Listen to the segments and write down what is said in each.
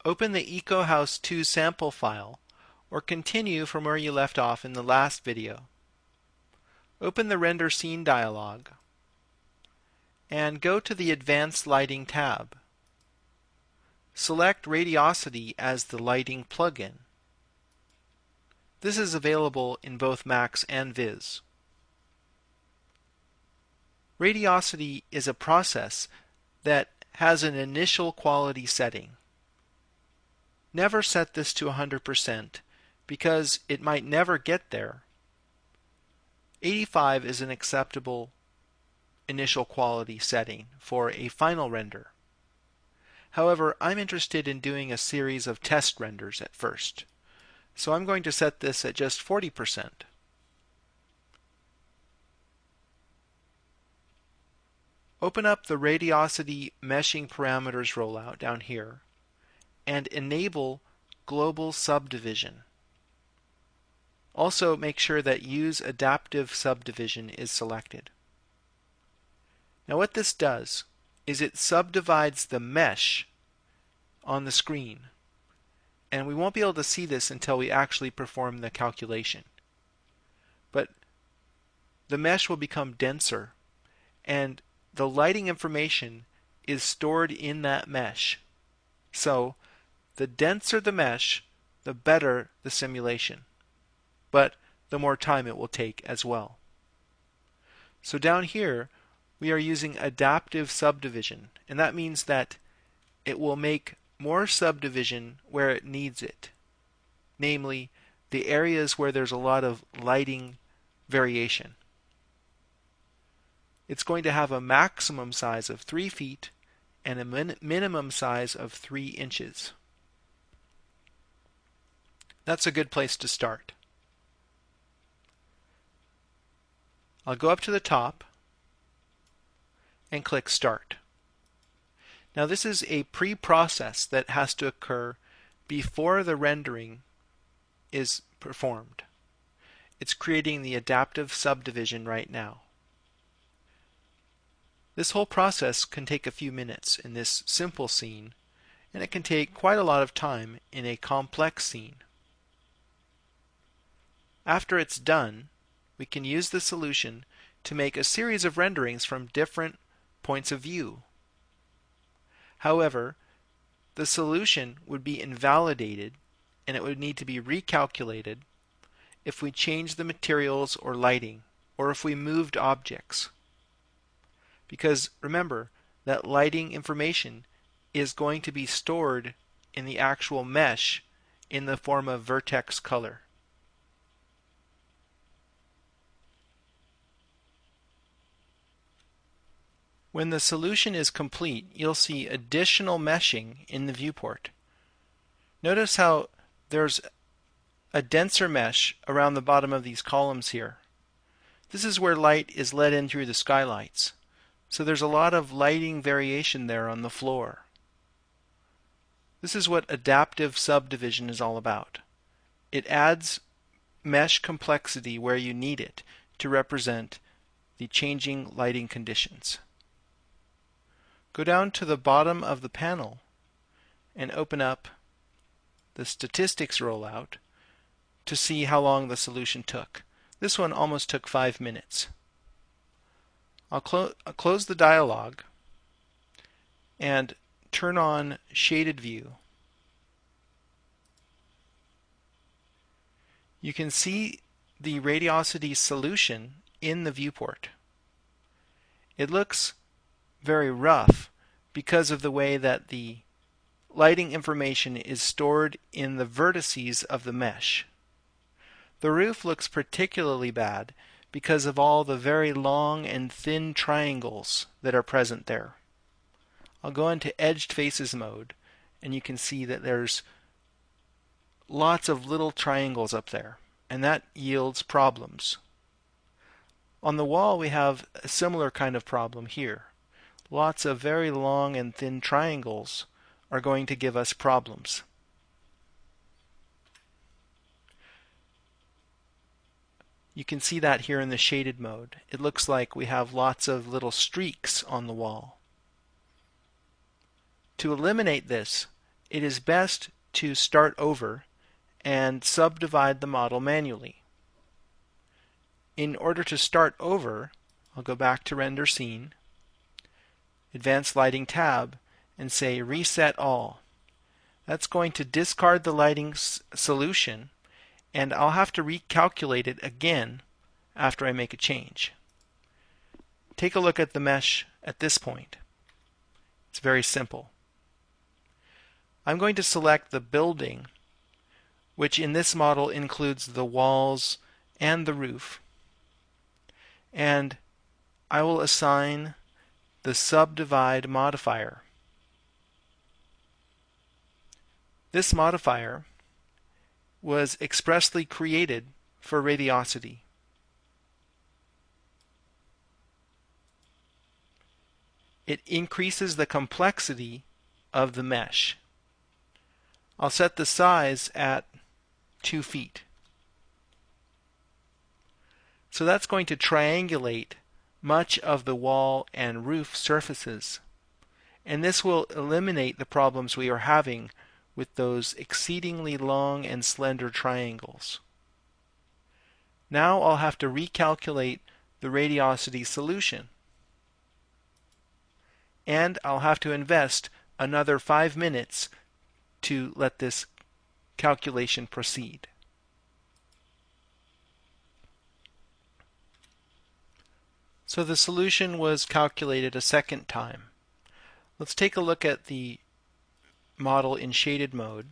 Open the EcoHouse 2 sample file or continue from where you left off in the last video. Open the Render Scene dialog and go to the Advanced Lighting tab. Select Radiosity as the lighting plugin. This is available in both Macs and Viz. Radiosity is a process that has an initial quality setting. Never set this to 100% because it might never get there. 85 is an acceptable initial quality setting for a final render. However, I'm interested in doing a series of test renders at first, so I'm going to set this at just 40%. Open up the Radiosity Meshing Parameters rollout down here and enable Global Subdivision. Also make sure that Use Adaptive Subdivision is selected. Now what this does is it subdivides the mesh on the screen, and we won't be able to see this until we actually perform the calculation. But the mesh will become denser, and the lighting information is stored in that mesh. So the denser the mesh, the better the simulation, but the more time it will take as well. So down here we are using adaptive subdivision, and that means that it will make more subdivision where it needs it, namely the areas where there's a lot of lighting variation. It's going to have a maximum size of 3 feet and a minimum size of 3 inches. That's a good place to start. I'll go up to the top and click Start. Now this is a pre-process that has to occur before the rendering is performed. It's creating the adaptive subdivision right now. This whole process can take a few minutes in this simple scene, and it can take quite a lot of time in a complex scene. After it's done, we can use the solution to make a series of renderings from different points of view. However, the solution would be invalidated and it would need to be recalculated if we changed the materials or lighting, or if we moved objects. Because remember that lighting information is going to be stored in the actual mesh in the form of vertex color. When the solution is complete, you'll see additional meshing in the viewport. Notice how there's a denser mesh around the bottom of these columns here. This is where light is let in through the skylights. So there's a lot of lighting variation there on the floor. This is what adaptive subdivision is all about. It adds mesh complexity where you need it to represent the changing lighting conditions. Go down to the bottom of the panel and open up the statistics rollout to see how long the solution took. This one almost took 5 minutes. I'll close the dialog and turn on shaded view. You can see the radiosity solution in the viewport. It looks very rough because of the way that the lighting information is stored in the vertices of the mesh. The roof looks particularly bad because of all the very long and thin triangles that are present there. I'll go into Edged Faces mode, and you can see that there's lots of little triangles up there, and that yields problems. On the wall we have a similar kind of problem here. Lots of very long and thin triangles are going to give us problems. You can see that here in the shaded mode. It looks like we have lots of little streaks on the wall. To eliminate this, it is best to start over and subdivide the model manually. In order to start over, I'll go back to Render Scene, Advanced Lighting tab, and say Reset All. That's going to discard the lighting solution, and I'll have to recalculate it again after I make a change. Take a look at the mesh at this point. It's very simple. I'm going to select the building, which in this model includes the walls and the roof, and I will assign the Subdivide modifier. This modifier was expressly created for radiosity. It increases the complexity of the mesh. I'll set the size at 2 feet. So that's going to triangulate much of the wall and roof surfaces. And this will eliminate the problems we are having with those exceedingly long and slender triangles. Now I'll have to recalculate the radiosity solution. And I'll have to invest another 5 minutes to let this calculation proceed. So the solution was calculated a second time. Let's take a look at the model in shaded mode.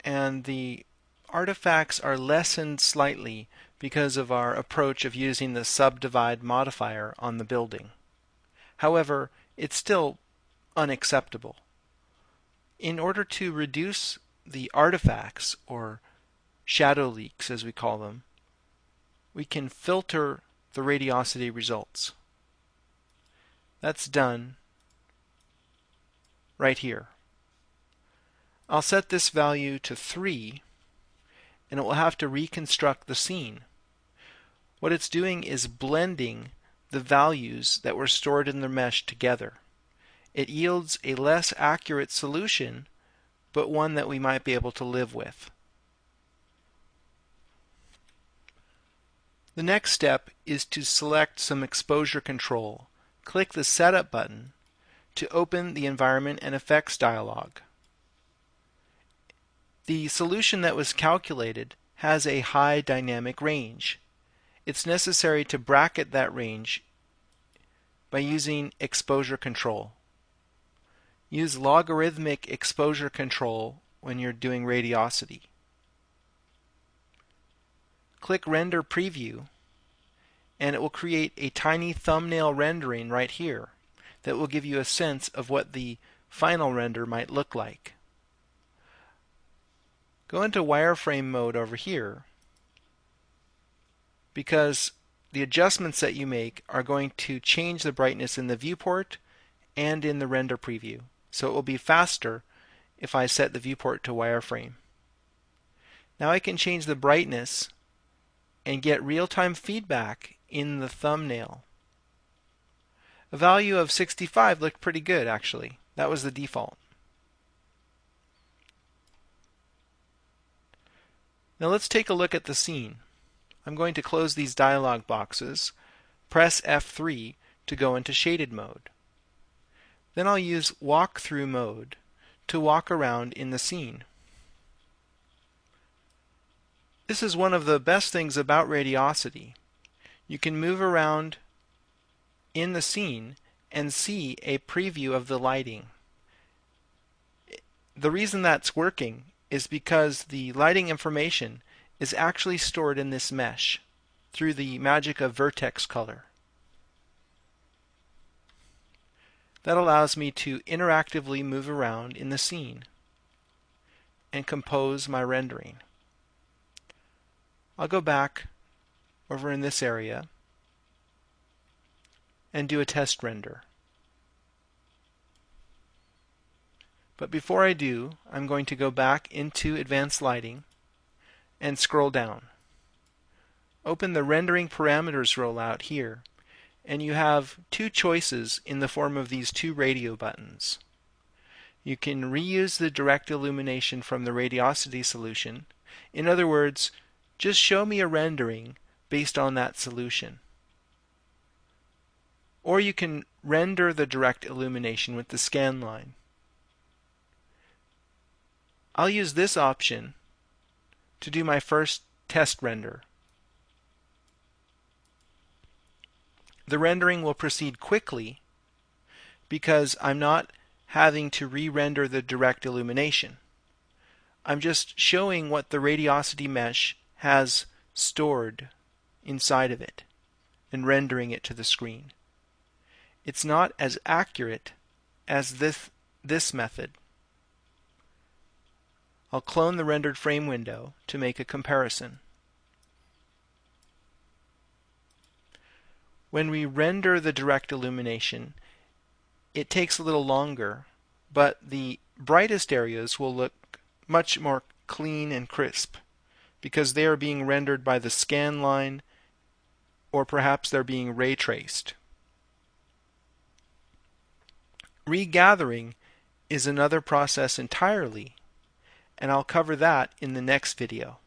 And the artifacts are lessened slightly because of our approach of using the Subdivide modifier on the building. However, it's still unacceptable. In order to reduce the artifacts, or shadow leaks as we call them, we can filter the radiosity results. That's done right here. I'll set this value to 3, and it will have to reconstruct the scene. What it's doing is blending the values that were stored in the mesh together. It yields a less accurate solution, but one that we might be able to live with. The next step is to select some exposure control. Click the Setup button to open the Environment and Effects dialog. The solution that was calculated has a high dynamic range. It's necessary to bracket that range by using exposure control. Use logarithmic exposure control when you're doing radiosity. Click Render Preview, and it will create a tiny thumbnail rendering right here that will give you a sense of what the final render might look like. Go into wireframe mode over here, because the adjustments that you make are going to change the brightness in the viewport and in the render preview. So it will be faster if I set the viewport to wireframe. Now I can change the brightness and get real-time feedback in the thumbnail. A value of 65 looked pretty good, actually. That was the default. Now let's take a look at the scene. I'm going to close these dialog boxes, press F3 to go into shaded mode. Then I'll use walkthrough mode to walk around in the scene. This is one of the best things about radiosity. You can move around in the scene and see a preview of the lighting. The reason that's working is because the lighting information is actually stored in this mesh through the magic of vertex color. That allows me to interactively move around in the scene and compose my rendering. I'll go back over in this area and do a test render. But before I do, I'm going to go back into Advanced Lighting and scroll down. Open the Rendering Parameters rollout here and you have two choices in the form of these two radio buttons. You can reuse the direct illumination from the radiosity solution. In other words, just show me a rendering based on that solution. Or you can render the direct illumination with the scan line. I'll use this option to do my first test render. The rendering will proceed quickly because I'm not having to re-render the direct illumination. I'm just showing what the radiosity mesh has stored inside of it and rendering it to the screen. It's not as accurate as this method. I'll clone the rendered frame window to make a comparison. When we render the direct illumination, it takes a little longer, but the brightest areas will look much more clean and crisp because they are being rendered by the scan line, or perhaps they're being ray traced. Regathering is another process entirely, and I'll cover that in the next video.